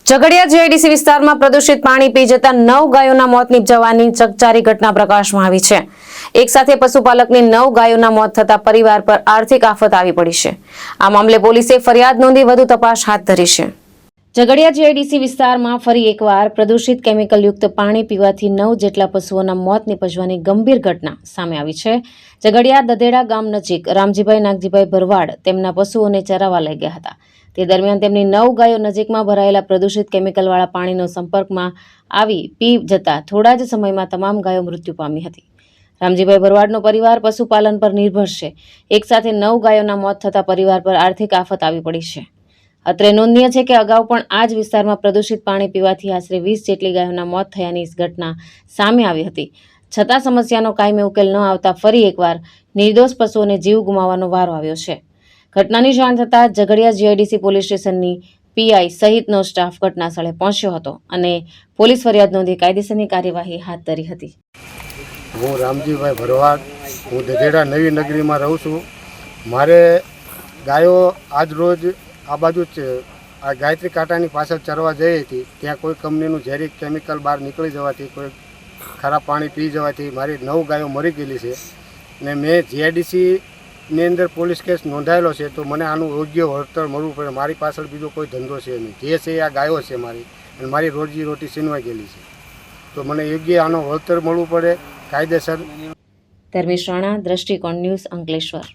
Jhagadia GIDC વિસ્તારમાં પ્રદૂષિત પાણી પી જતા 9 ગાયોના મોત નિપજવાની ચકચારી ઘટના પ્રકાશમાં આવી છે। એક સાથે પશુપાલકની 9 ગાયોના મોત થતા પરિવાર પર આર્થિક આફત આવી પડી છે। આ મામલે પોલીસે ફરિયાદ નોંધી વધુ તપાસ હાથ ધરી છે। ઝઘડિયા જીઆઈડીસી વિસ્તારમાં ફરી એકવાર પ્રદૂષિત કેમિકલયુક્ત પાણી પીવાથી 9 જેટલા પશુઓના મોત નિપજવાની ગંભીર ઘટના સામે આવી છે। ઝઘડિયા દદેડા ગામ નજીક રામજીભાઈ નાગજીભાઈ ભરવાડ તેમના પશુઓને ચરાવવા લઈ ગયા હતા। તે દરમિયાન તેમની 9 ગાયો નજીકમાં ભરાયેલા પ્રદૂષિત કેમિકલવાળા પાણીનો સંપર્કમાં આવી પી જતા થોડા જ સમયમાં તમામ ગાયો મૃત્યુ પામી હતી। રામજીભાઈ ભરવાડનો પરિવાર પશુપાલન પર નિર્ભર છે। એક સાથે 9 ગાયોના મોત થતા પરિવાર પર આર્થિક આફત આવી પડી છે। અત્રે નોંધનીય છે કે અગાઉ પણ આ જ વિસ્તારમાં પ્રદૂષિત પાણી પીવાથી આશરે 20 જેટલી ગાયોના મોત થયાની ઘટના સામે આવી હતી। છતાં સમસ્યાનો કાયમી ઉકેલ ન આવતા ફરી એકવાર નિર્દોષ પશુઓને જીવ ગુમાવવાનો વારો આવ્યો છે। ઘટનાની જાણ થતાં ઝઘડિયા જીઆઈડીસી પોલીસ સ્ટેશનની પીઆઈ સહિતનો સ્ટાફ ઘટના સ્થળે પહોંચ્યો હતો અને પોલીસ ફરિયાદ નોંધી કાયદેસરની કાર્યવાહી હાથ ધરી હતી। હું રામજીભાઈ ભરવાડ, હું દદેડા નવી નગરીમાં રહું છું। મારે ગાયો આજ રોજ આ બાજુ જ આ ગાયત્રી કાંટાની પાછળ ચરવા જઈ હતી। ત્યાં કોઈ કંપનીનું ઝેરી કેમિકલ બહાર નીકળી જવાથી, કોઈ ખરાબ પાણી પી જવાથી મારી 9 ગાયો મરી ગયેલી છે ને મેં જીઆઈડીસીની અંદર પોલીસ કેસ નોંધાયેલો છે। તો મને આનું યોગ્ય વળતર મળવું પડે। મારી પાછળ બીજો કોઈ ધંધો છે નહીં, જે છે આ ગાયો છે મારી, અને મારી રોજી રોટી છીનવાઈ ગયેલી છે। તો મને યોગ્ય આનો વળતર મળવું પડે કાયદેસર। ધર્મેશ રાણા, દ્રષ્ટિકોણ ન્યૂઝ, અંકલેશ્વર।